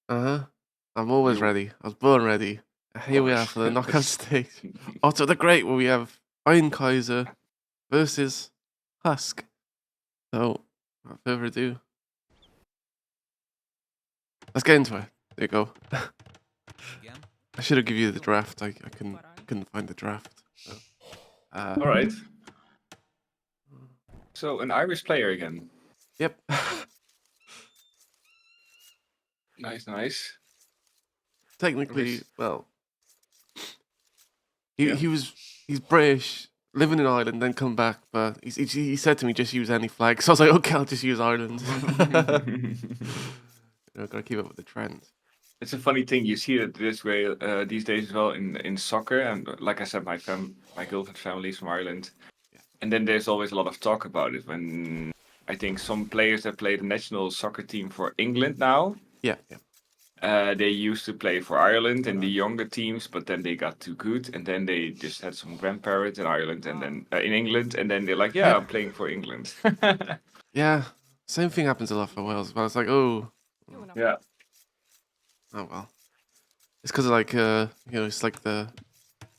Uh-huh. I'm always You, ready. I was born ready. of Here we are course. for the knockout stage. Otto the Great, where we have Iron Kaiser versus Husk. So, without further ado, let's get into it. There you go. I should have given you the draft. I couldn't find the draft. So, All right. So an Irish player again. yep. Nice, nice. Technically, Irish. well, Yeah. he's British, living in Ireland, then come back. But he said to me, just use any flag. So I was like, okay, I'll just use Ireland. Gotta keep up with the trend. It's a funny thing. You see it this way these days as well in soccer. And like I said, my girlfriend family is from Ireland. Yeah. And then there's always a lot of talk about it when I think some players that play the national soccer team for England now, Yeah, yeah. they used to play for Ireland and the younger teams, but then they got too good, and then they just had some grandparents in Ireland and then in England, and then they're like, yeah, Yeah. I'm playing for England. Yeah, same thing happens a lot for Wales. But it's like, oh, Yeah, oh well. It's because like it's like the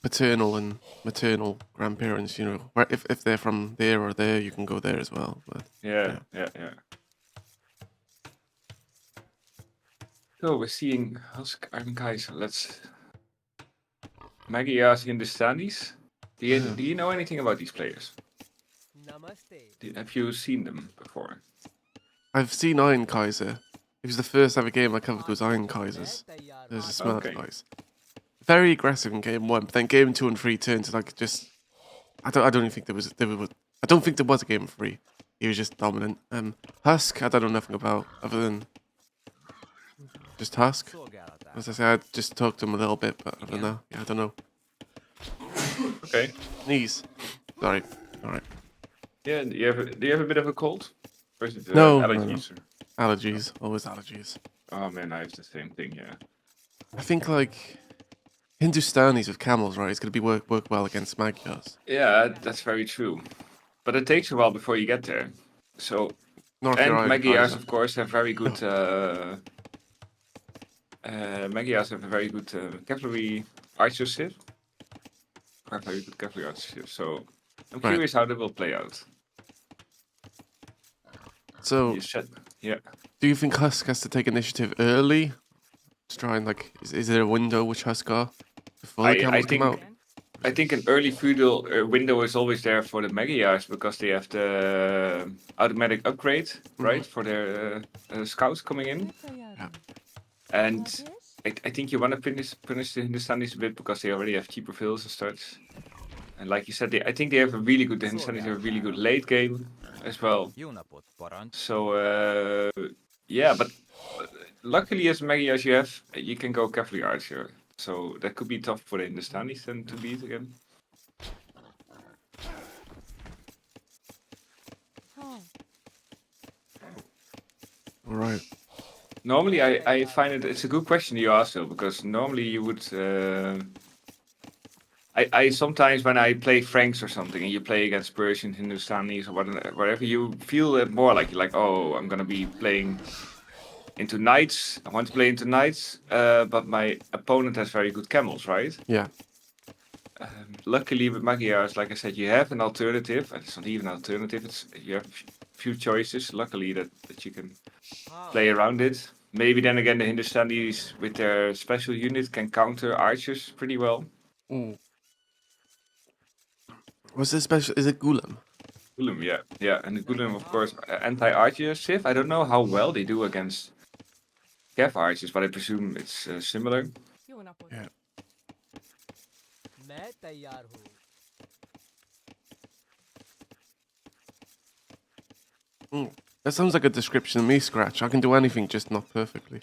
paternal and maternal grandparents. Where if they're from there or there, you can go there as well. But yeah, yeah, yeah, yeah. So we're seeing Husk Iron Kaiser. Let's Maggie asked Hindustanis. Do you know anything about these players? Have you seen them before? I've seen Iron Kaiser. It was the first ever game I covered was Iron Kaisers. There's a smart Okay. guys. Very aggressive in game one, but then game 2 and 3 turned to like just. I don't even think there was. I don't think there was a game 3. He was just dominant. Husk, I don't know nothing about other than just Husk. As I said, I just talked to him a little bit, but other than that, yeah, I don't know. Okay. Knees. Sorry. All right. Yeah. Do you have a bit of a cold? Or is it No. allergies? Allergies. Always allergies. Oh man, I have the same thing. Yeah. I think like Hindustanis with camels, right? It's gonna be work well against Magyars. Yeah, that's very true. But it takes a while before you get there. So, Not if you're and Iron Magyars, Kaiser. of course, have very good. Magyars have a very good cavalry archership. Have very good cavalry archership. So, I'm Right. curious how that will play out. So, You said, yeah. do you think Husk has to take initiative early to try and like? Is there a window which Husk are before the camels come out? I think an early feudal window is always there for the Magyars because they have the automatic upgrade, right, for their scouts coming in. Yeah. And I think you want to punish the Hindustanis a bit because they already have cheaper fills and such. And like you said, I think they have a really good. The Hindustanis have a really good late game as well. So yeah, but luckily as Magyars you can go cavalry archer. So that could be tough for the Hindustanis then to beat again. All right. Normally, I find it's a good question you ask though, because normally you would. I sometimes when I play Franks or something, and you play against Persian, Hindustanis, or whatever, you feel it more like you're like, oh, I'm gonna be playing into knights. I want to play into knights, but my opponent has very good camels, right? Yeah. Luckily with Magyars, like I said, you have an alternative, and it's not even an alternative. You have few choices. Luckily that you can play around it. Maybe then again the Hindustanis with their special unit can counter archers pretty well. Mm. What's this special? Is it Gulam? Gulam, yeah, and the Gulam of course anti-archer Civ. I don't know how well they do against Cav archers, but I presume it's similar. Yeah. That sounds like a description of me, Scratch. I can do anything, just not perfectly.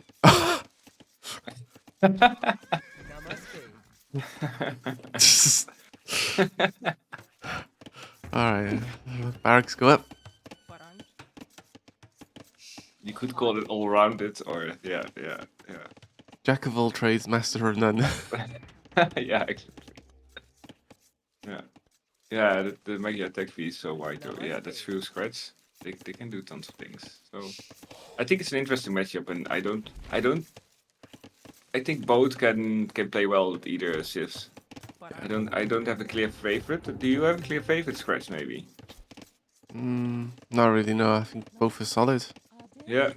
All right. Barracks go up. You could call it all-rounded, or yeah. Jack of all trades, master of none. Yeah, exactly. Yeah. The Mega attack fee is so wide though. Yeah, that's true. Scratch. They can do tons of things. So I think it's an interesting matchup, and I don't I think both can play well with either civs. I don't have a clear favorite. Do you have a clear favorite, Scratch? Maybe. Not really. No, I think both are solid. Yeah.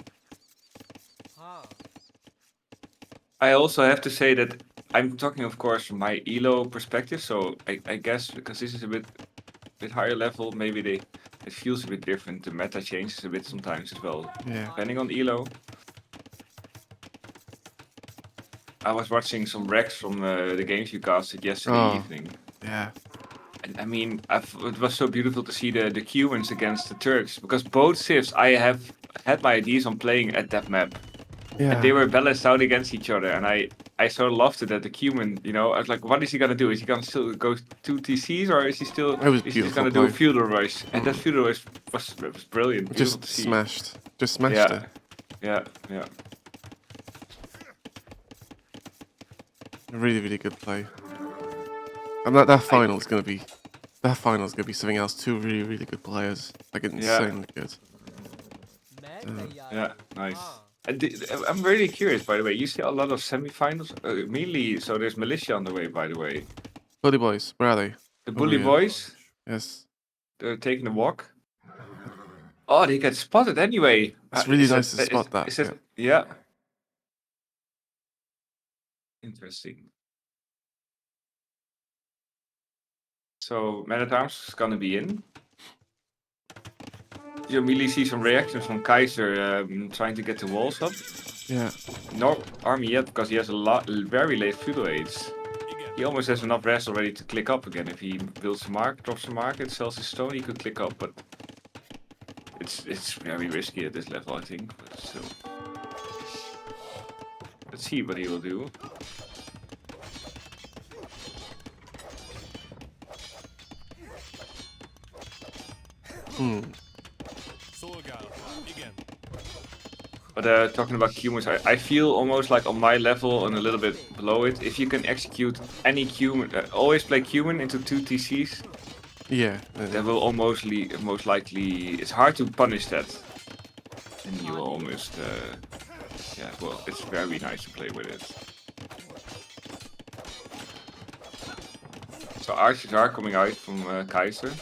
I also have to say that I'm talking, of course, from my elo perspective. So I guess because this is a bit higher level, maybe it feels a bit different. The meta changes a bit sometimes as well, Yeah. depending on elo. I was watching some recs from the games you casted yesterday evening. Yeah. And I mean, it was so beautiful to see the Cubans against the Turks, because both civs I have had my ideas on playing at that map. Yeah. And they were balanced out against each other, and I sort of loved it that the Cuban, you know, I was like, what is he gonna do? Is he gonna still go 2 TCs, or is he just gonna do a feudal rush? And that feudal rush was brilliant, beautiful to see. Just smashed it. Yeah. A really, really good play. And that final's gonna be something else. Two really, really good players, like insanely good. Yeah, nice. And I'm really curious, by the way. You see a lot of semifinals, mainly. So there's Militia on the way, by the way. Bully boys, where are they? The Bully boys. Yes. They're taking a walk. Oh, they get spotted anyway. It's really nice to spot that. Yeah. Interesting. So Man at Arms is gonna be in. You immediately see some reactions from Kaiser trying to get the walls up. Yeah. No army yet, because he has very late feudal aids. He almost has enough rest already to click up again. If he builds a mark, drops a market, sells his stone, he could click up, but it's very risky at this level, I think. But still, let's see what he will do. But talking about Cumans, I feel almost like on my level and a little bit below it, if you can execute any Cuman, always play Cuman into 2 TCs, that will most likely, it's hard to punish that. And you will almost, yeah, well, it's very nice to play with it. So archers are coming out from Kaiser.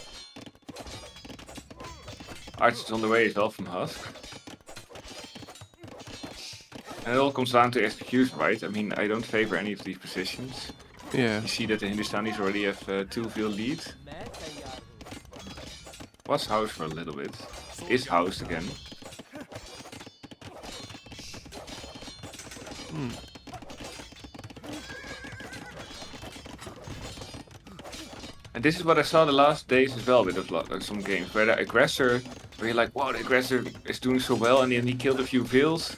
Archers on the way as well from HUSK. And it all comes down to execution, right? I mean, I don't favor any of these positions. Yeah. You see that the Hindustanis already have 2 field lead. Was housed for a little bit. Is housed again. And this is what I saw the last days as well with some games, where the aggressor, where you're like, wow, the aggressor is doing so well, and then he killed a few veils.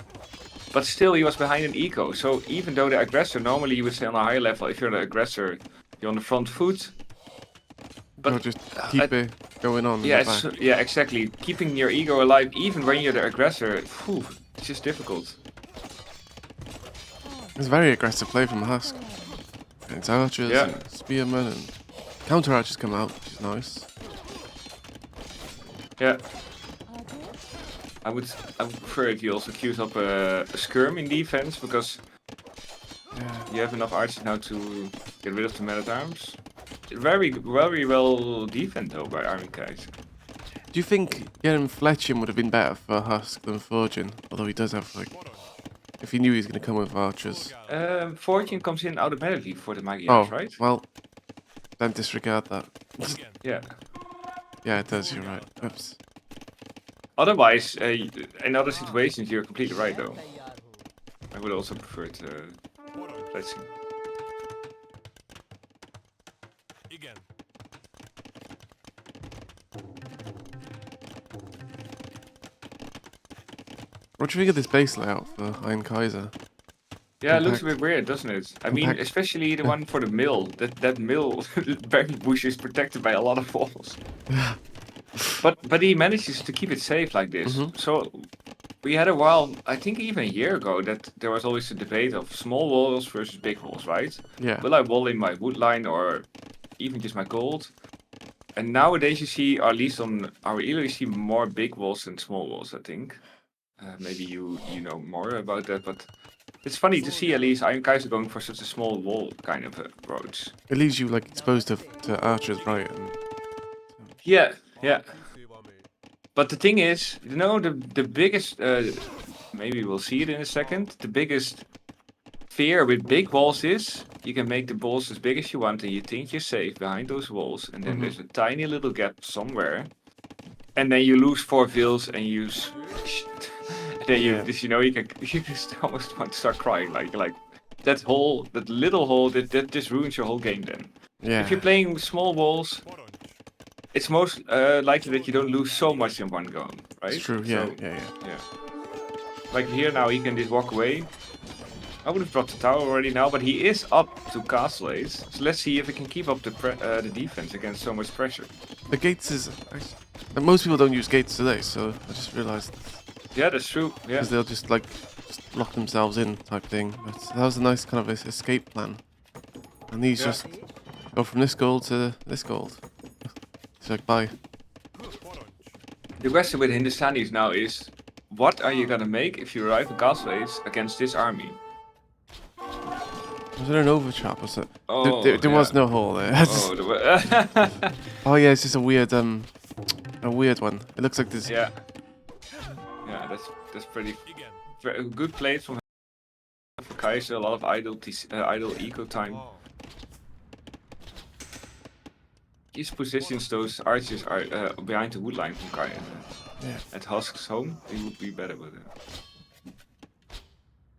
But still, he was behind an eco. So even though the aggressor, normally you would say on a higher level, if you're the aggressor, you're on the front foot. But just keep it going on. Yeah, yeah, exactly. Keeping your ego alive, even when you're the aggressor, it's just difficult. It's very aggressive play from HUSK. It's archers and spearmen and counter archers come out, which is nice. Yeah. I would prefer if you also queued up a skirm in defense, because you have enough archers now to get rid of the Man at Arms. Very well defend though by Iron Kaiser. Do you think getting Fletching would have been better for HUSK than Fortune? Although he does have if he knew he was going to come with archers. Fortune comes in automatically for the Magyars, right? Well, then disregard that. Yeah. Yeah, it does, you're right. Oops. Otherwise, in other situations, you're completely right, though. I would also prefer to Fletching. What do you think of this base layout for Iron Kaiser? Yeah, it looks a bit weird, doesn't it? I mean, especially the one for the mill. That mill, berry bush is protected by a lot of walls. But he manages to keep it safe like this. So we had a while, I think even a year ago, that there was always a debate of small walls versus big walls, right? Yeah. Will I wall in my wood line or even just my gold? And nowadays you see, or at least on our elo, you see more big walls than small walls, I think. Maybe you know more about that, but it's funny to see at least Iron Kaiser going for such a small wall kind of approach. It leaves you like exposed to archers, right? And Yeah, yeah. But the thing is, you know, the biggest, maybe we'll see it in a second. The biggest fear with big walls is you can make the walls as big as you want, and you think you're safe behind those walls, and then there's a tiny little gap somewhere, and then you lose 4 vills, and then you just, you know, you just almost want to start crying, like that little hole that just ruins your whole game. Then, yeah, if you're playing with small walls, it's most likely that you don't lose so much in one go, right? it's true. Yeah, So, yeah. like here now, he can just walk away. I would have dropped the tower already now, but he is up to castle ace. So let's see if he can keep up the defense against so much pressure. The gates is most people don't use gates today, so I just realized Yeah, that's true. Yeah. because they'll just lock themselves in type thing. But that was a nice kind of escape plan. And these just go from this gold to this gold. It's like bye. The question with Hindustanis now is, what are you gonna make if you arrive at castle ace against this army? Was there an overtrap? Was it? Oh, there was no hole there. Oh yeah, it's just a weird one. It looks like this. Yeah, that's pretty good plays from Kaiser. A lot of idle eco time. He positions those archers are behind the wood line from Kaiser. Yeah. At Husk's home, he would be better with it.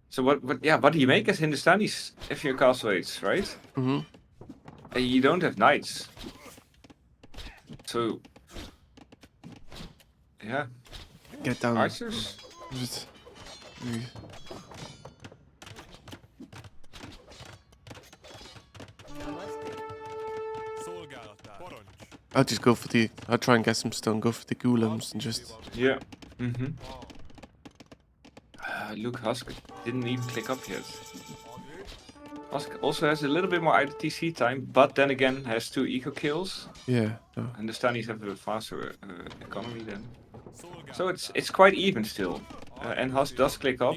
So what do you make as Hindustanis if you're castle ace, right? Mm-hmm. And you don't have knights. So yeah. Get down. Archers? I'd just go for I'd try and get some stone, go for the golems and just... Yeah. Mm-hmm. Look, Husk didn't even click up yet. Husk also has a little bit more IDTC time, but then again has 2 eco kills. Yeah. No. And the Stannies have a faster economy then. So it's quite even still. And Husk does click up.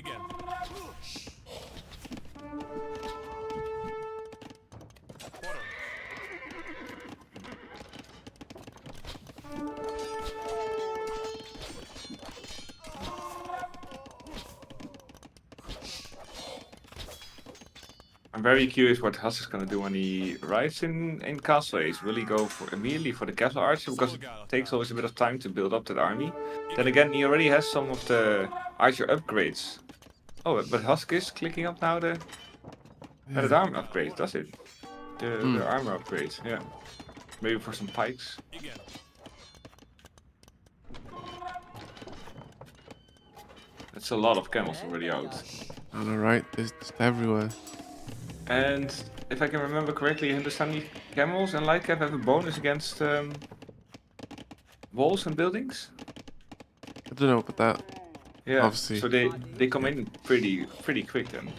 I'm very curious what Husk is gonna do when he arrives in Castle Ace. Will he go immediately for the Castle Archer, because it takes always a bit of time to build up that army? Then again, he already has some of the Archer upgrades. Oh, but Husk is clicking up now the armor upgrade, does it? The armor upgrades, yeah. Maybe for some pikes. That's a lot of camels already out. I know, right? There's everywhere. And if I can remember correctly, Hindustani camels and light cap have a bonus against walls and buildings. I don't know about that. Yeah, Obviously. so they come in pretty quick then.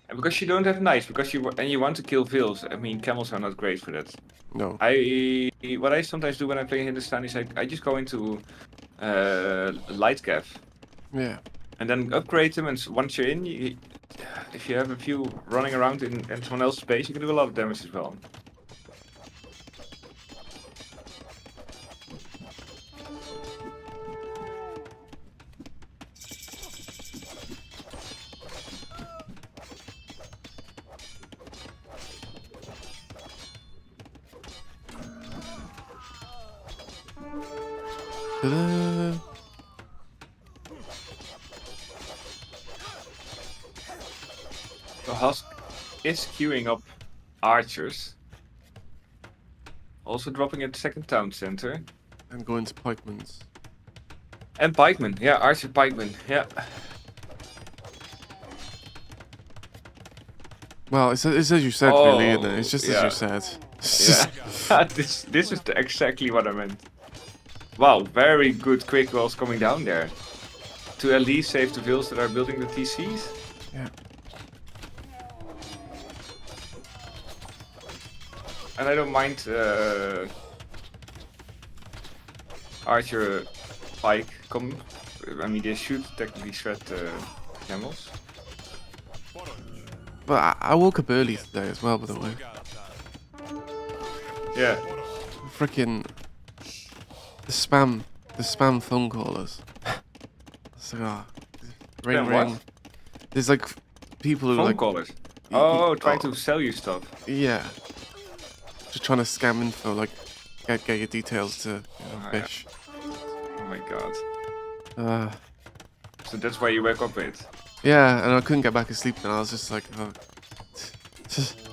And because you don't have knights, because you want to kill vills, I mean camels are not great for that. No. What I sometimes do when I play Hindustani is I just go into light cap. Yeah. And then upgrade them, and once you're in, if you have a few running around in someone else's base, you can do a lot of damage as well. Ta-da! So Husk is queuing up archers. Also dropping at the second town center. And go into pikemen's. And pikemen, yeah, archer pikemen, yeah. Well, it's as you said, really, isn't it? It's just as you said. Yeah, this is exactly what I meant. Wow, very good quick rolls coming down there. To at least save the vills that are building the TCs. Yeah. And I don't mind archer pike come. I mean, they should technically shred camels. But I woke up early today as well, by the way. Yeah. Freaking the spam phone callers. It's like, ring Spam ring. what? There's like people who Phone like callers. Oh, trying to sell you stuff. yeah, just trying to scam info, like get your details to fish. Oh my god. Uh, So that's why you wake up late. yeah, and I couldn't get back to sleep, and I was just like, oh,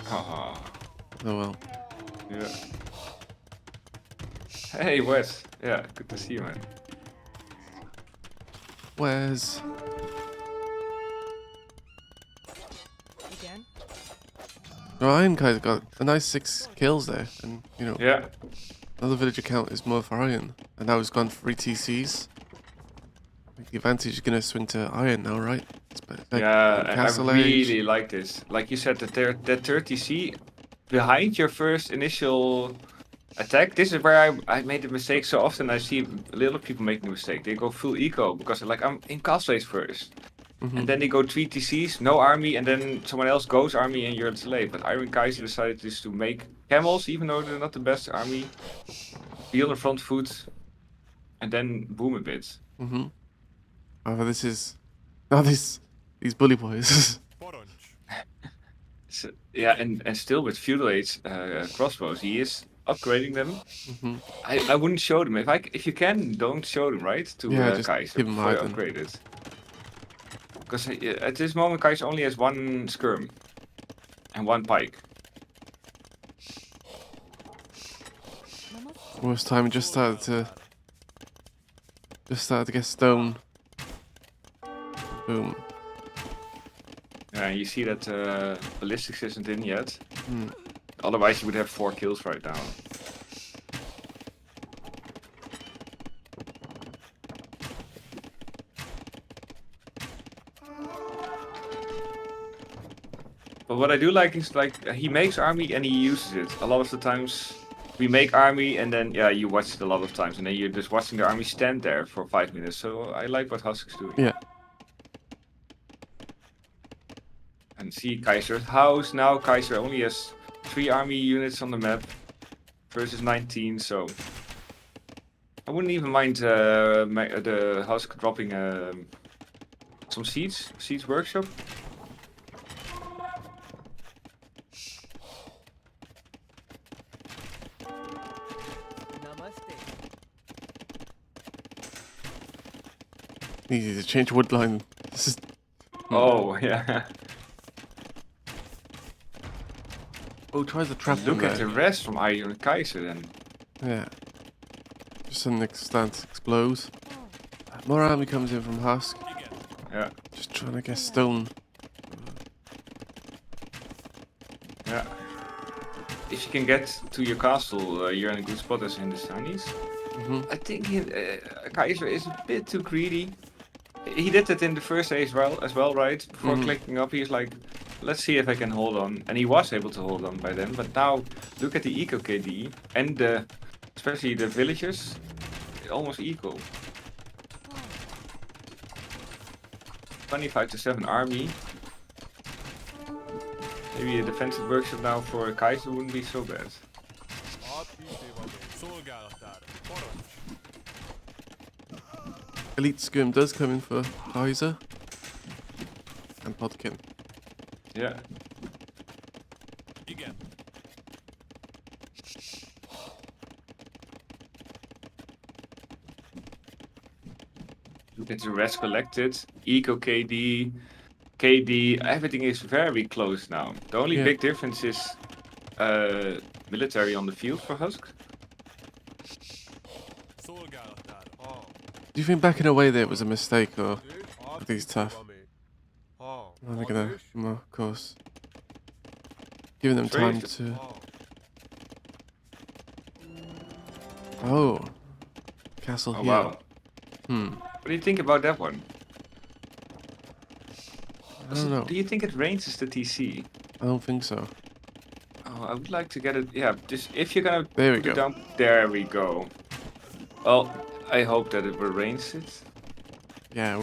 Haha. oh well. Yeah. Hey Wes. Yeah, good to see you, man. Where's Again? Iron Kaiser got a nice 6 kills there, and Yeah. another village account is more for Iron, and now he's gone 3 TCs. Like, the advantage is gonna swing to Iron now, right? Yeah, I Castle Age. really like this. Like you said, that 30C behind your first initial attack. This is where I made the mistake so often. I see a little people making the mistake. They go full eco because they're like, I'm in Castle Age first. And then they go 3 TCs, no army, and then someone else goes army and you're delayed. But Iron Kaiser decided just to make camels, even though they're not the best army. Be on the front foot, and then boom a bit. Oh, this is these bully boys. So, yeah, and still with feudal age crossbows, he is upgrading them. I wouldn't show them if you can. Don't show them, right? To Yeah, just Kaiser keep 'em before you hidden. upgrade it. Because at this moment, Kaiser only has 1 skirm and 1 pike. Worst time, just started to get stone. Boom. Yeah, you see that ballistics isn't in yet. Otherwise, you would have 4 kills right now. But what I do like is like he makes army and he uses it. A lot of the times we make army and then yeah you watch it a lot of times and then you're just watching the army stand there for 5 minutes. So I like what Husk is doing. Yeah. And see Kaiser's house now. Kaiser only has 3 army units on the map versus 19. So I wouldn't even mind the Husk dropping some seeds workshop. Easy to change woodline. This is Oh yeah. oh, try the trap. Look in at the there. rest from Iron Kaiser then. Yeah. Just suddenly stance explodes. More army comes in from Husk. Yeah. Just trying to get stone. Yeah. If you can get to your castle, you're in a good spot as Hindustanis. I think Kaiser is a bit too greedy. He did it in the first day as well, right? Before clicking up, he's like, let's see if I can hold on. And he was able to hold on by then. But now, look at the eco KD and especially the villagers, almost equal. 25 to 7 army. Maybe a defensive workshop now for Kaiser wouldn't be so bad. Elite Scum does come in for Kaiser and Podkin. Yeah. Look at the rest collected. Eco KD, KD, everything is very close now. The only big difference is military on the field for Husk. Do you think backing away there was a mistake, or are these tough? They're gonna, well, of course, giving them time to. Oh, castle Oh here. wow. What do you think about that one? I don't know. Do you think it ranges the TC? I don't think so. Oh, I would like to get it. Yeah, just if you're gonna There we put it go. down. There we go. Well, I hope that it will range it. Yeah.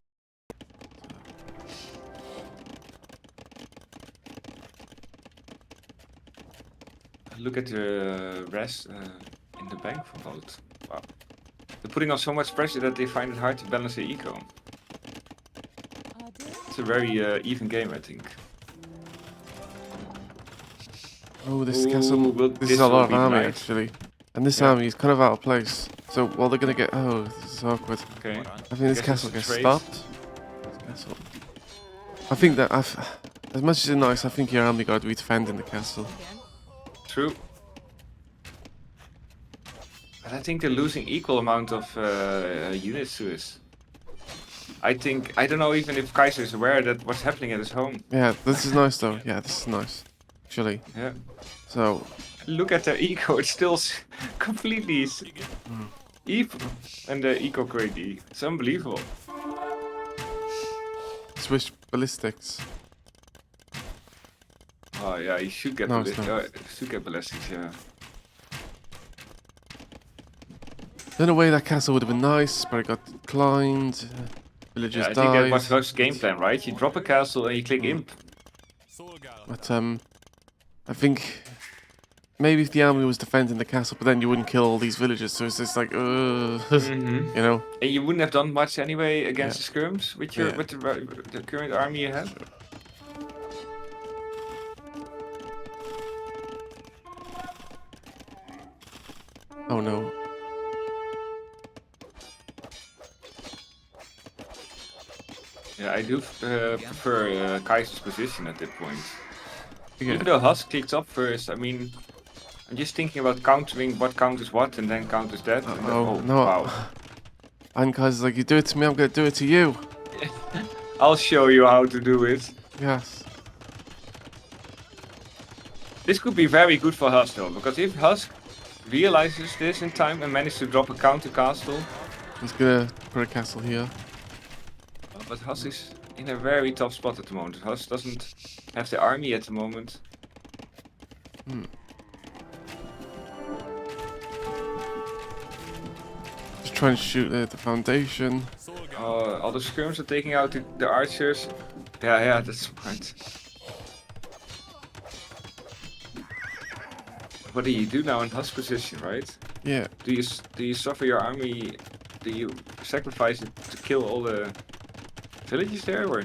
Look at the rest in the bank for both. Wow. They're putting on so much pressure that they find it hard to balance their eco. It's a very even game, I think. Oh, this Ooh, castle. will- This this is a will lot of be army, nice. actually. And this Yeah. army is kind of out of place. So, well, they're going to get... Oh, this is awkward. Okay. I think this guess castle it's a gets trade. stopped. This castle. I think that... As much as it's nice, I think your army got to be defending the castle. Again. True. But I think they're losing equal amount of units to us. I don't know even if Kaiser is aware that what's happening at his home. Yeah, this is nice, though. Yeah, this is nice. Actually. Yeah. So, Look at their eco, it's still completely even. And the eco crazy. It's unbelievable. switch ballistics. Oh yeah, you should get No, it's ballistics, yeah. In a way, that castle would have been nice, but it got declined. Villagers Yeah, I died. think that was Husk's game plan, right? You drop a castle and you click imp. But I think maybe if the army was defending the castle, but then you wouldn't kill all these villagers. So it's just like, you know. And you wouldn't have done much anyway against the skirms with your Yeah. with the current army you have. Oh no. Yeah, I do prefer Kaiser's position at that point. Yeah. Even though Husk clicked up first, I mean, I'm just thinking about countering what counters what and then counters that. And then, Oh no. Wow. Iron Kaiser's like, you do it to me, I'm gonna do it to you. I'll show you how to do it. Yes. This could be very good for Husk though, because if Husk realizes this in time and manages to drop a counter castle, He's gonna put a castle here. but Husk is in a very tough spot at the moment. Husk doesn't have the army at the moment. Just trying to shoot at the foundation. All the skirms are taking out the archers. Yeah, that's smart. What do you do now in Husk position, right? Yeah. Do you suffer your army? Do you sacrifice it to kill all the villages there, or?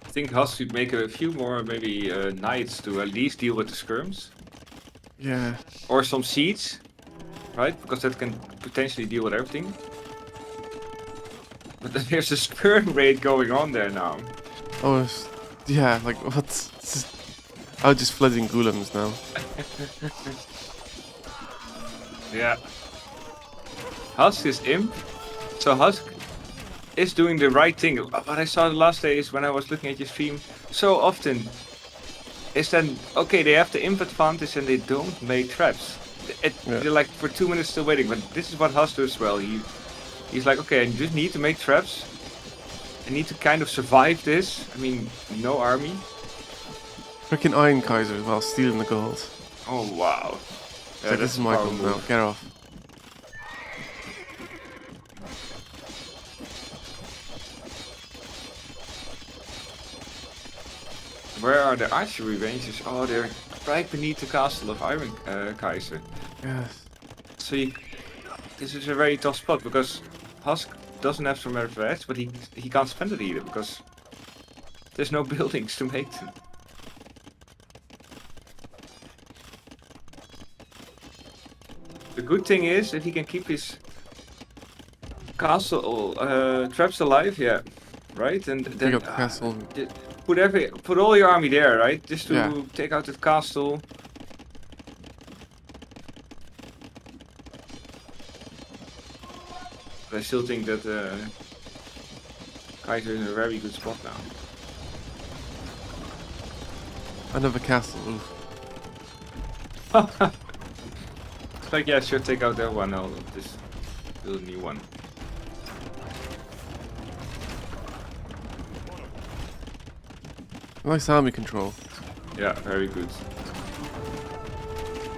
I think Husk should make a few more maybe knights to at least deal with the skirms. Yeah. Or some siege, right? Because that can potentially deal with everything. But then there's a skirm raid going on there now. Oh, yeah, like, what? I'm just flooding golems now. Yeah. Husk is imp. So Husk is doing the right thing. What I saw the last day is when I was looking at your stream so often. Is then, okay, they have the imp advantage and they don't make traps. They're like for 2 minutes still waiting, but this is what Husk does well. He's like, okay, I just need to make traps. I need to kind of survive this. I mean, no army. Freaking Iron Kaiser as well, stealing the gold. Oh, wow. It's like, this is my gold now, get off. Where are the archery ranges? Oh, they're right beneath the castle of Iron Kaiser. Yes. So this is a very tough spot because Husk doesn't have some artifacts, but he can't spend it either because there's no buildings to make them. The good thing is if he can keep his castle traps alive, yeah, right? And Pick then up the castle. put all your army there, right? Just to Yeah. take out that castle. But I still think that Kaiser is in a very good spot now. Another castle, oof. It's like, yeah, sure, take out that one. I'll just build a new one. Nice army control. Yeah, very good.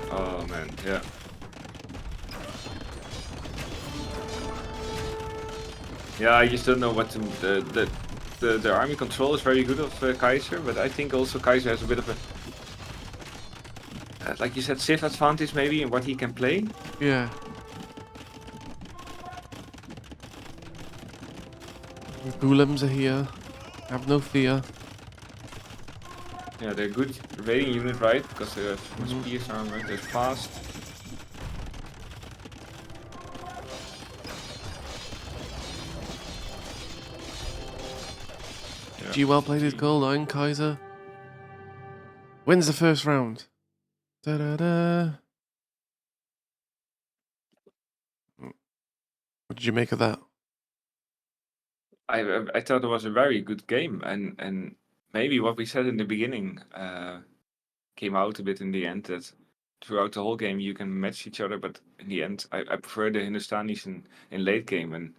Oh man, yeah. Yeah, I just don't know what to. The army control is very good of Kaiser, but I think also Kaiser has a bit of a, like you said, Civ advantage maybe in what he can play. Yeah. The golems are here. Have no fear. Yeah, they're good raiding unit, right? Because they have spears armor, they're fast. Yeah, G well played his GG. goal, Iron Kaiser. Wins the first round. Da da da. What did you make of that? I thought it was a very good game, and maybe what we said in the beginning came out a bit in the end, that throughout the whole game you can match each other, but in the end I prefer the Hindustanis in late game, and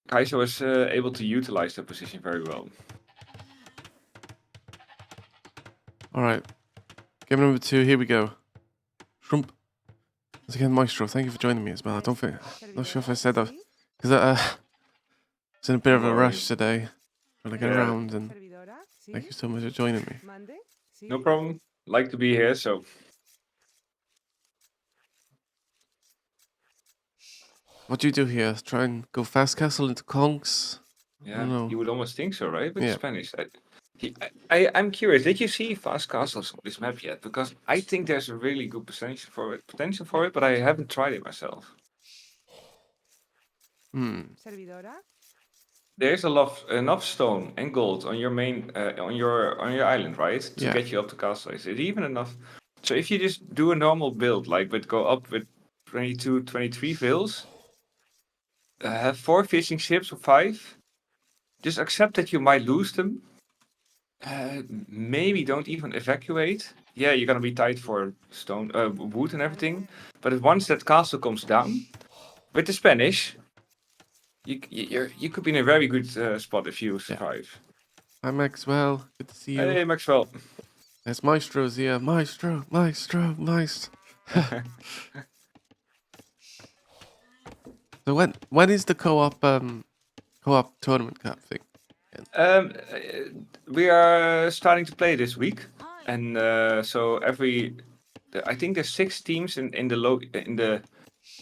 Kaiser was able to utilize that position very well. All right. Game number 2. Here we go. Trump. Once again, Maestro. Thank you for joining me as well. I don't think. Not sure if I said that because I was in a bit of a Don't rush worry. today trying to get Yeah. around, and thank you so much for joining me. No problem. Like to be here, so What do you do here? Try and go fast castle into conks? I yeah, don't know. you would almost think so, right? With Yeah. Spanish. I'm curious. Did you see fast castles on this map yet? Because I think there's a really good potential for it, but I haven't tried it myself. There's enough stone and gold on your main on your island, right? To Yeah. get you up to castle. Is it even enough? So if you just do a normal build, like but go up with 22, 23 vills, have 4 fishing ships or 5, just accept that you might lose them. Maybe don't even evacuate. Yeah, you're gonna be tight for stone, wood and everything. But if once that castle comes down, with the Spanish, you could be in a very good spot if you survive. Hi Maxwell. Good to see you. Hey, Maxwell. There's Maestro's here. Maestro. So when is the co-op tournament cup thing? Um, uh, we are starting to play this week, and so I think there's 6 teams in the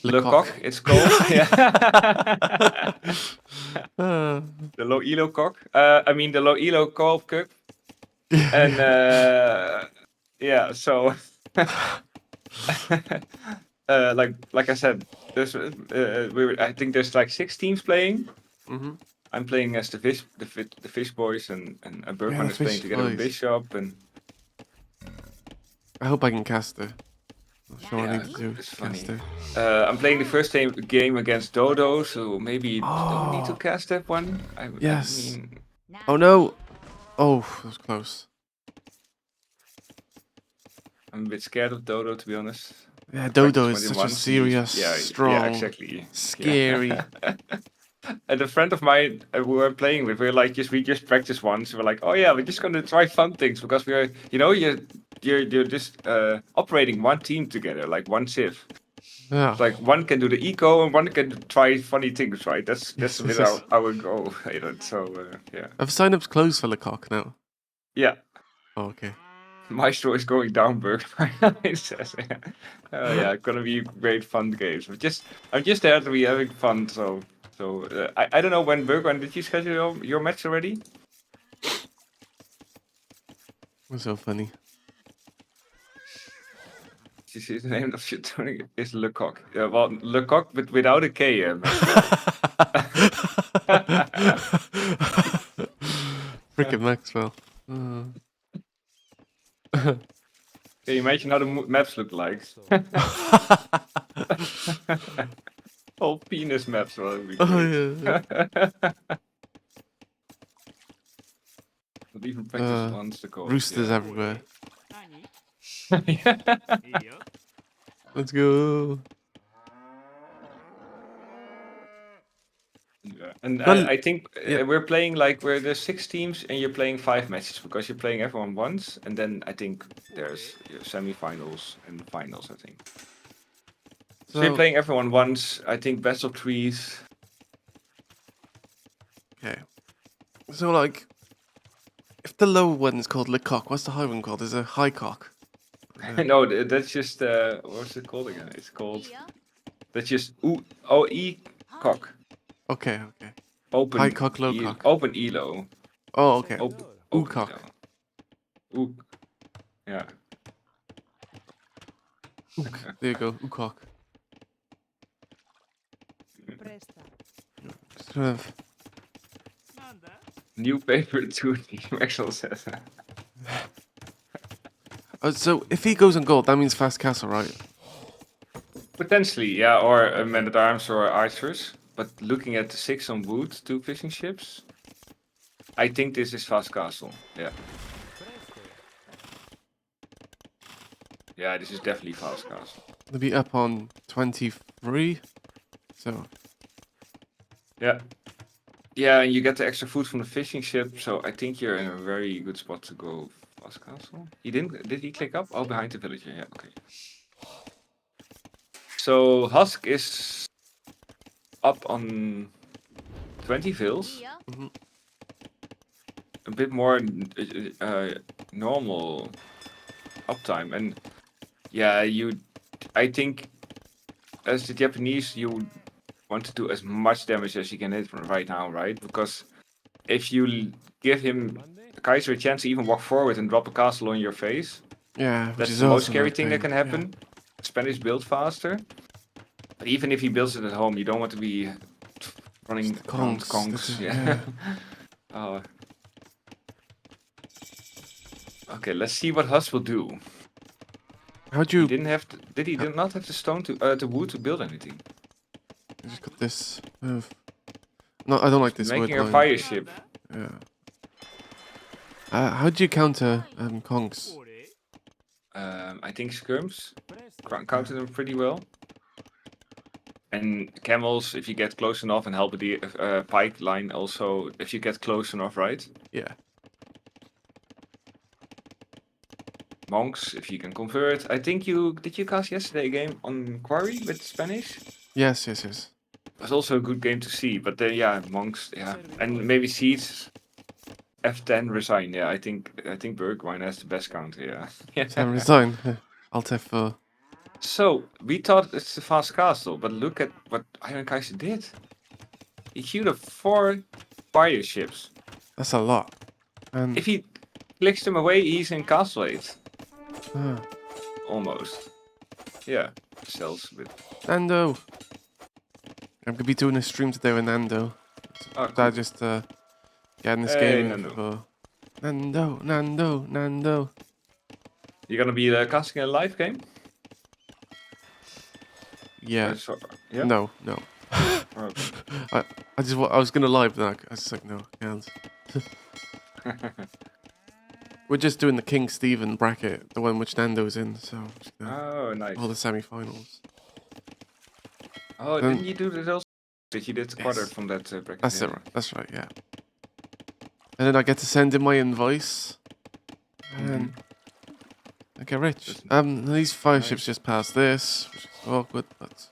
Le Coq, it's called. Yeah. The Low Elo Coq. I mean the Low Elo Co-op Cup. And yeah, so like I said, there's I think there's like 6 teams playing. Mm-hmm. I'm playing as the fish boys, and Bergman is playing Fish together with Boys. Bishop, and I hope I can cast her. I'm sure I yeah, need to do it's funny. cast her. I'm playing the first game against Dodo, so maybe you don't need to cast that one. Yes. I mean, Oh no! Oh, that was close. I'm a bit scared of Dodo, to be honest. Yeah, Dodo is Practice such a 21, serious, yeah, strong, exactly. scary. Yeah. And a friend of mine who we're playing with, we just practice once. We're like, oh yeah, we're just gonna try fun things because we're, you're just operating one team together, like one civ. Yeah. It's like one can do the eco and one can try funny things, right? That's Yes, a bit yes. our goal, So yeah, Have sign-ups closed for Lecoq now? yeah. Oh, okay. Maestro is going down, Berg. It says, oh yeah, gonna be great fun games. I'm just there to be having fun. So I don't know when did you schedule your match already? That's so funny. This is the name of your tournament is Lecoq. Yeah, well, Lecoq, but without a K, Maxwell. Frickin' Maxwell. Can you imagine how the maps look like? Whole penis maps will be great. Oh yeah. Not even practice once the call. Roosters Yeah. everywhere. Let's go. Yeah. And Well, I think yeah. we're playing like where there's 6 teams and you're playing 5 matches because you're playing everyone once, and then I think there's semi-finals and finals. I think. So you're So playing everyone once. I think best of threes. okay. So like, if the low one's called Le Coq, what's the high one called? Is a high cock. No, that's just what's it called again? It's called that's just cock. Okay, okay. High Open cock, low cock. open elo. Oh, okay. Open Ooh open cock. elo. Ooh. Yeah. There you go. Ooh cock. Presta. Sort of. New favorite to Maxwell says. So if he goes on gold, that means fast castle, right? Potentially, yeah, or men at arms or archers. But looking at the 6 on wood, 2 fishing ships, I think this is fast castle. Yeah. Yeah, this is definitely fast castle. They'll be up on 23. So Yeah. Yeah, and you get the extra food from the fishing ship, so I think you're in a very good spot to go fast castle. He didn't. Did he click up? Oh, behind the villager. Yeah. Okay. So Husk is up on 20 vills. mhm. A bit more normal uptime, and yeah, I think as the Japanese, you want to do as much damage as you can hit right now, right? Because if you give him Kaiser a chance to even walk forward and drop a castle on your face, Yeah, which that's is the most also scary not thing that great. can happen. Spanish build faster, but even if he builds it at home, you don't want to be running Just the around conks, conks. that's it, Yeah. yeah. Oh. Okay, let's see what Hus will do. How'd He you? didn't have to, did he did not have the stone to the wood to build anything? I just got this move. No, I don't like this wood Making a line. fire ship. Yeah. How'd you counter conks? I think skirms counted them pretty well. And camels, if you get close enough, and help with the pike line also, if you get close enough, right? Yeah. Monks, if you can convert. I think did you cast yesterday a game on Quarry with Spanish? Yes, yes, yes. It was also a good game to see, but yeah, monks, yeah, and maybe seeds. F10 resign, yeah. I think Bergwijn has the best counter, yeah. Sam resign. Alt F4. So we thought it's a fast castle, but look at what Iron Kaiser did. He queued up 4 fire ships. That's a lot. And If he clicks them away, he's in castle 8. ah, Almost. Yeah. Cells with. Nando. I'm gonna be doing a stream today with Nando. Oh, So I cool. just getting this Hey, game Nando. for Nando. You gonna be casting a live game? Yeah. Yeah. No. Oh, I was gonna live that. I was just like, no, can't. We're just doing the King Stephen bracket, the one which Nando's in, so just gonna- oh, nice. all the semi-finals. Oh, Then- didn't you do this also? Did you did the quarter Yes. from that bracket? That's yeah. it, right? That's right, yeah. And then I get to send in my invoice, and I get rich. These 5 Nice. ships just passed this, which is awkward, but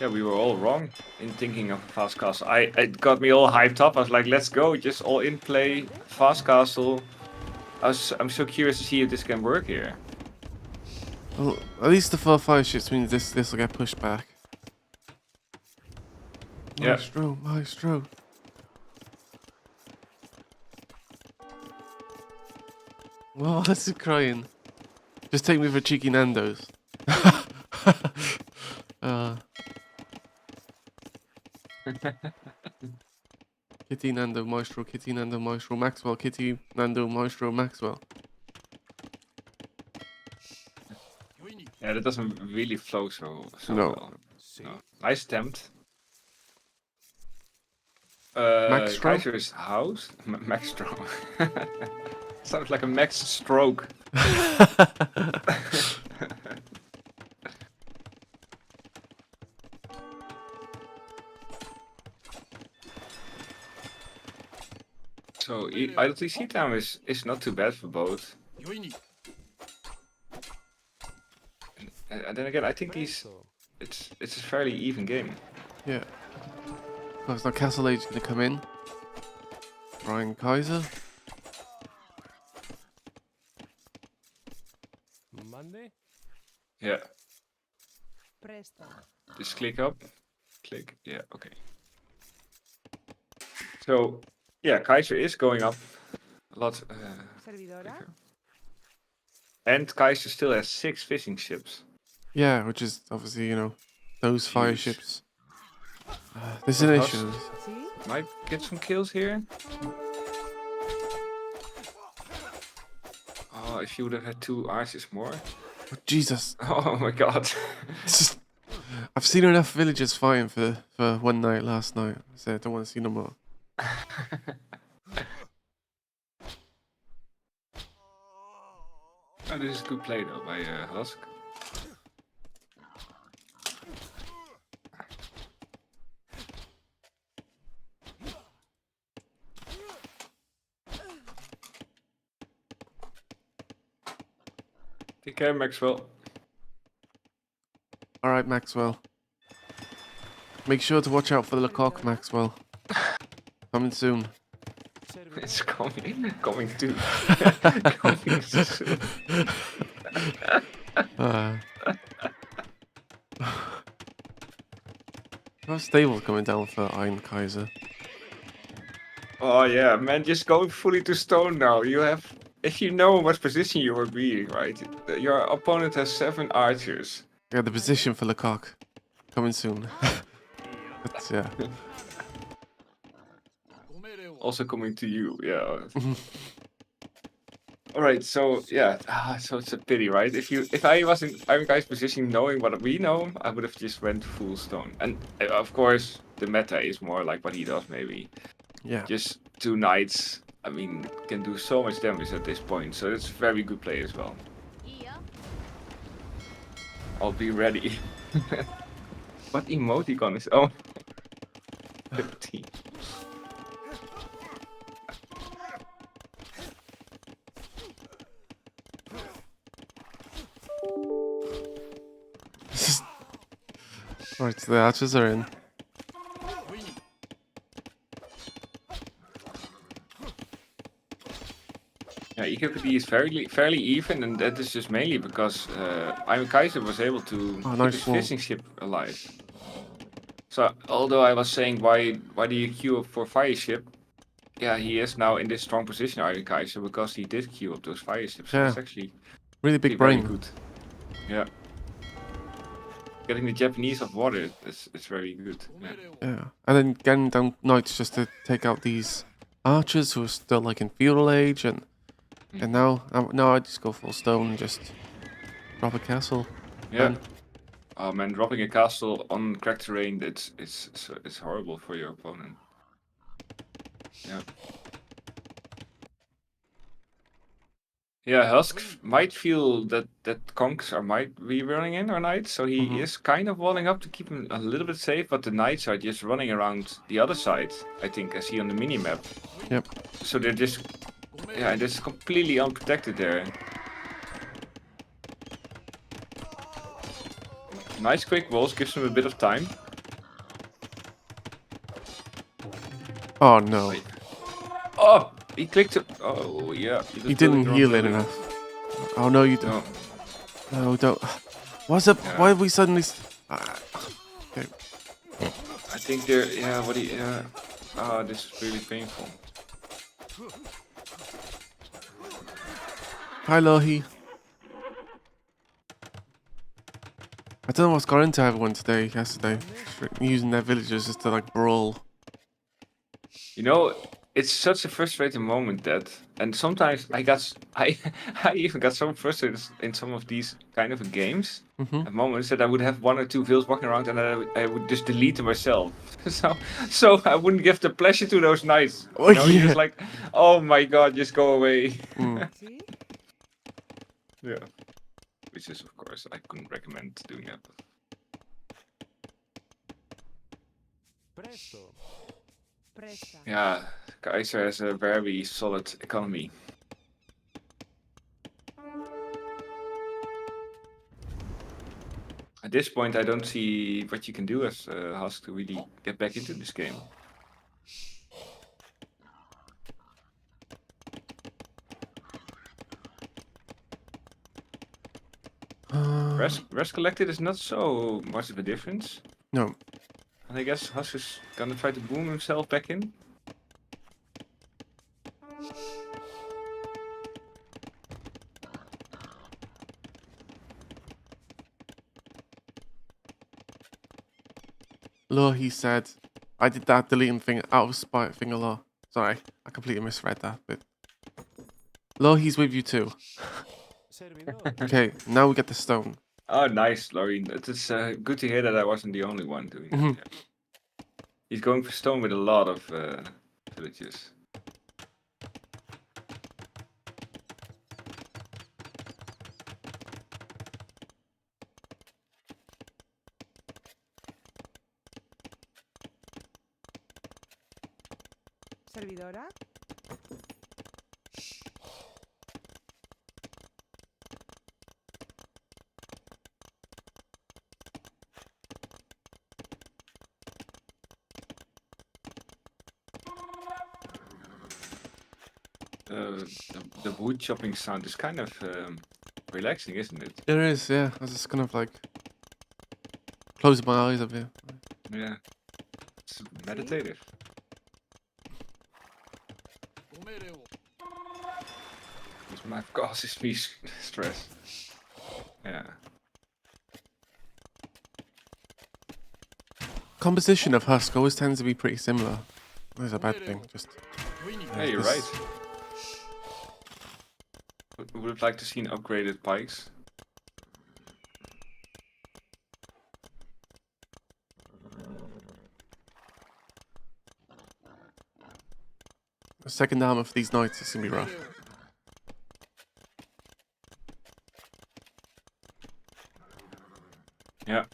Yeah, we were all wrong in thinking of fast castle. It got me all hyped up. I was like, let's go, just all in play, fast castle. I'm so curious to see if this can work here. well, at least the 4-5 ships means this will get pushed back. Yeah. Maestro. Well, this is crying. Just take me for cheeky Nando's. Kitty Nando Maestro, Kitty Nando Maestro Maxwell, Kitty Nando Maestro Maxwell. Yeah, that doesn't really flow so No. well. No. Nice attempt. Maxstro? Kaiser's house? Maxstro. Sounds like a max stroke. idle TC time is not too bad for both. And then again, I think it's a fairly even game. Yeah. Because now Castle Age going to come in. Iron Kaiser. Monday? Yeah. Presto. Just click up. Click. Yeah. Okay. So yeah, Kaiser is going up a lot. Servidora. Quicker. And Kaiser still has 6 fishing ships. Yeah, which is obviously, you know, those fire Huge. ships. This is an Husk issue. See? might get some kills here. Oh, if you would have had 2 archers more. Oh, Jesus. Oh my god. It's just, I've seen enough villagers fighting for one night last night. So I don't want to see no more. Oh, this is good play though by Husk. Take care, Maxwell. Alright, Maxwell. Make sure to watch out for the Lecoq, Maxwell. Coming soon. It's coming too. Coming soon. How's stable coming down for Iron Kaiser? Oh yeah, man, just going fully to stone now. You have, if you know what position you are being, right? Your opponent has 7 archers. Yeah, the position for Lecoq. Coming soon. That's, yeah. Also coming to you, yeah. Alright, so yeah, so it's a pity, right? If I was in Iron Kaiser's position knowing what we know, I would have just went full stone. And of course, the meta is more like what he does, maybe. Yeah. Just 2 knights, I mean, can do so much damage at this point, so it's very good play as well. I'll be ready. What emoticon is on? 15. Right, so the archers are in. Yeah, EKPD is fairly even, and that is just mainly because Iron Kaiser was able to keep nice his wall. fishing ship alive. So although I was saying why do you queue up for fire ship, yeah, he is now in this strong position, Iron Kaiser, because he did queue up those fire ships. So Yeah. it's actually Really big very brain. good. Yeah. Getting the Japanese off water, it's very good. Yeah. Yeah. And then getting down knights just to take out these archers who are still like in feudal age and now I just go full stone and just drop a castle. Yeah. And Oh man, dropping a castle on cracked terrain, it's horrible for your opponent. Yeah. Yeah, Husk might feel that conks might be running in or knights, so he is kind of walling up to keep him a little bit safe, but the knights are just running around the other side, I think, I see on the mini-map. Yep. So they're just, yeah, just completely unprotected there. Nice quick walls, gives him a bit of time. Oh no. Wait. Oh! He clicked it. Oh, yeah. He didn't heal it enough. Oh no, you don't. No, don't. What's up? Yeah. Why are we suddenly? Okay. I think they're, yeah, what he, yeah. Ah, this is really painful. Hi, Lohi. I don't know what's got into everyone yesterday, using their villagers just to like brawl. You know, it's such a frustrating moment that, and sometimes I even got so frustrated in some of these kind of games, at moments that I would have 1 or 2 vills walking around and I would just delete them myself. so I wouldn't give the pleasure to those knights. Oh, You know, yeah. you're just like, oh my god, just go away. See? Yeah. Which is, of course, I couldn't recommend doing that. Presto. Presta. Yeah, Kaiser has a very solid economy. At this point, I don't see what you can do as Husk to really get back into this game. Rest collected is not so much of a difference. No. And I guess Husk is gonna try to boom himself back in. Law, he said, I did that deleting thing out of spite thing a lot. Sorry, I completely misread that bit. Law, he's with you too. Okay, now we get the stone. Oh, nice, Laurie. It's good to hear that I wasn't the only one doing that. Yeah. He's going for stone with a lot of villages. Servidora. The wood chopping sound is kind of relaxing, isn't it? It is, yeah. I was just kind of like closing my eyes a bit. Yeah. It's meditative. My causes me stress. Yeah. Composition of Husk always tends to be pretty similar. That's a bad thing. Just Yeah, you're right. Would have liked to see upgraded pikes. The second armor for these knights is gonna be rough. Yeah.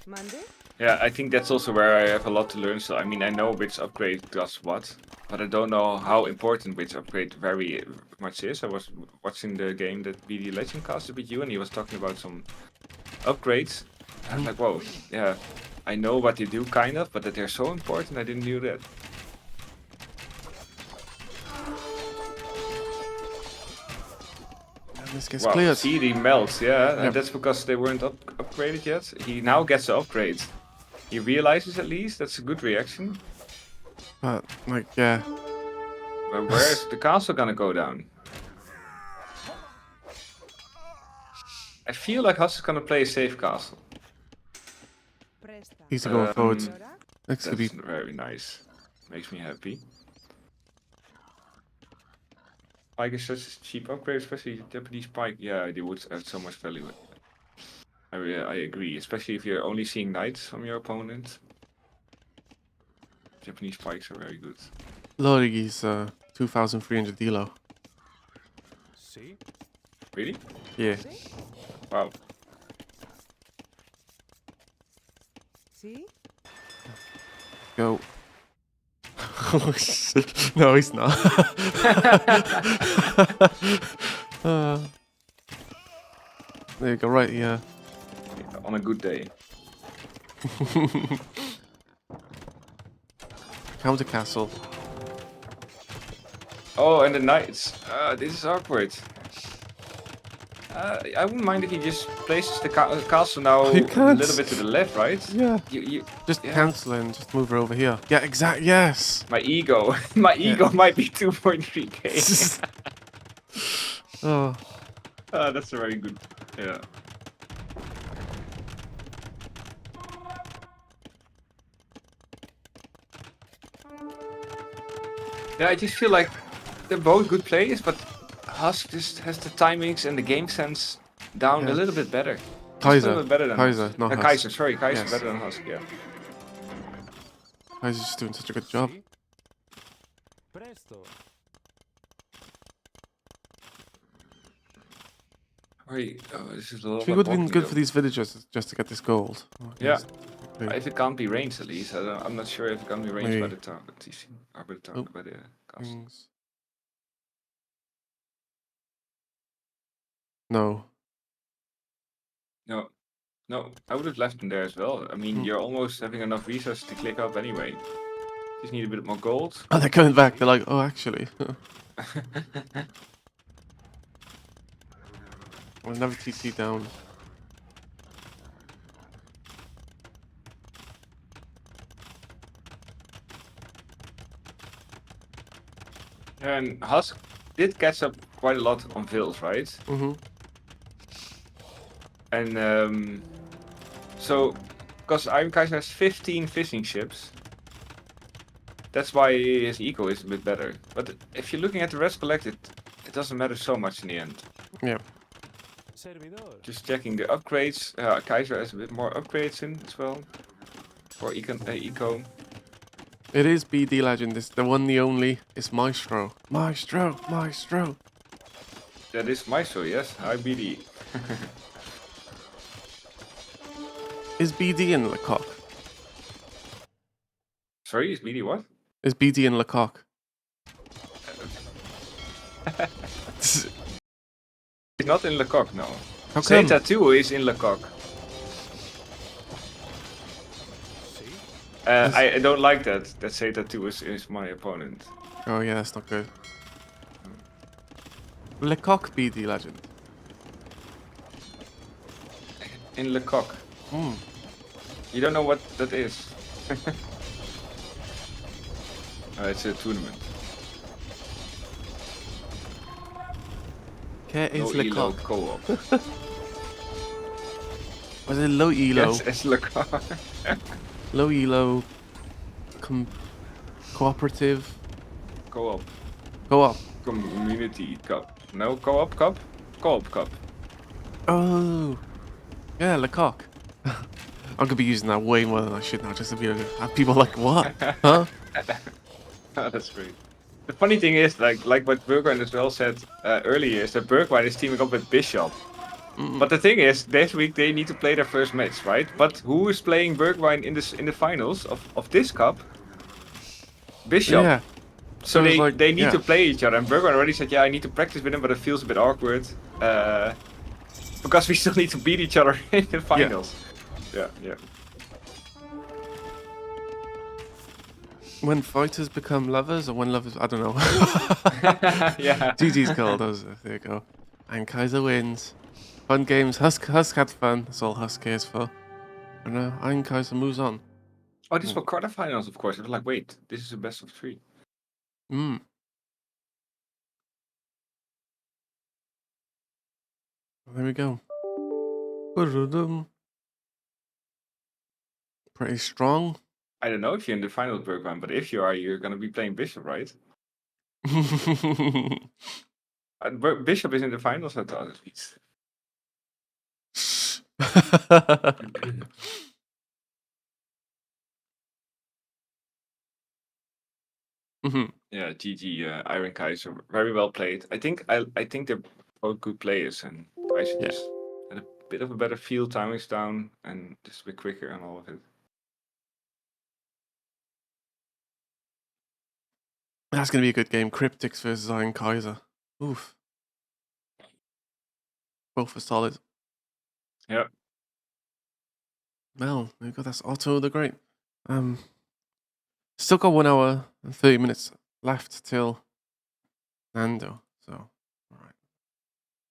Mande. Yeah, I think that's also where I have a lot to learn. So I mean, I know which upgrade does what, but I don't know how important which upgrade very much is. I was watching the game that BD Legend casted with you, and he was talking about some upgrades. I'm like, whoa, yeah, I know what they do kind of, but that they're so important, I didn't knew that. And this gets Wow, cleared. CD melts, yeah, Yep. and that's because they weren't upgraded yet. He now gets the upgrade. He realizes at least, that's a good reaction. But like, yeah. But where's the castle gonna go down? I feel like Husk is gonna play a safe castle. Presta. He's going forward. Servidora. Next could That's be very nice. Makes me happy. Pike is such a cheap upgrade, especially Japanese pike. Yeah, they would add so much value. I agree, especially if you're only seeing knights from your opponent. Japanese pikes are very good. Lord, he's 2,300 Dilo. Really? Yeah. Wow. Sí. Go. No, he's not. There you go, right, yeah. On a good day. Counter castle. Oh, and the knights. This is awkward. I wouldn't mind if he just places the castle now You a can't. little bit to the left, right? Yeah. You Just yeah. cancel it and just move her over here. Yeah, exact. Yes. My ego. My ego might be 2.3k. Oh. That's a very good. Yeah. Yeah, I just feel like they're both good players, but Husk just has the timings and the game sense down Yeah. a little bit better. Just a Kaiser. little bit better than Kaiser, Husk. not Husk. Kaiser, sorry, Kaiser Yes. better than Husk, yeah. Kaiser's just doing such a good job. Wait, oh, this is a lot It would have been good for these villagers just to get this gold. Yeah. If it can't be ranged, at least. I'm not sure if it can be ranged by Maybe. the target. TC, or by the Oh. target, by the castle. Kings. No. No, I would have left him there as well. I mean, Hmm. you're almost having enough resources to click up anyway. Just need a bit more gold. Oh, they're coming back. They're like, oh, actually. I'll never TC down. And Husk did catch up quite a lot on Vils, right? Mm-hmm. And so, because Iron Kaiser has 15 fishing ships, that's why his eco is a bit better. But if you're looking at the rest collected, it doesn't matter so much in the end. Yeah. Just checking the upgrades. Kaiser has a bit more upgrades in as well. For eco. It is BD Legend. It's the one, the only. It's Maestro. Maestro. Maestro. That is Maestro, yes. Hi BD. Is BD in Lecoq? Sorry, is BD what? Is BD in Lecoq? He's not in Lecoq, no. How come? Zeta 2 is in Lecoq. I don't like that Zeta 2 is my opponent. Oh yeah, that's not good. Lecoq BD Legend. In Lecoq. Hmm. You don't know what that is. It's a tournament. Care No is elo Lecoq. co-op. Was it low elo? Yes, it's Lecoq. Low elo. Cooperative. Co-op. Co-op. Community Cup. No co-op cup? Co-op cup. Oh. Yeah, Lecoq. I'm gonna be using that way more than I should now, just to be have people like, what? Huh? That's great. The funny thing is, like what Bergwijn as well said earlier, is that Bergwijn is teaming up with Bishop. But the thing is, this week they need to play their first match, right? But who is playing Bergwijn in the finals of this cup? Bishop. Yeah. So it's like, they need yeah. to play each other. And Bergwijn already said, yeah, I need to practice with him, but it feels a bit awkward. Because we still need to beat each other in the finals. Yeah. When fighters become lovers, or when lovers, I don't know. Yeah. GG's called. There you go. And Kaiser wins. Fun games. Husk had fun. That's all Husk cares for. And Iron Kaiser moves on. Oh, this for quarterfinals, of course. I was like, wait, this is a best of 3. Mm. There we go. Pretty strong. I don't know if you're in the finals, Bergwijn, but if you are, you're gonna be playing Bishop, right? Bishop is in the finals, I thought, at least. Yeah, GG, Iron Kaiser, very well played. I think they're both good players, and Kaiser just had a bit of a better feel, timing's down, and just a bit quicker on all of it. That's going to be a good game. Cryptics versus Iron Kaiser. Oof. Both are solid. Yeah. Well, there you go. That's Otto the Great. Still got 1 hour and 30 minutes left till Nando.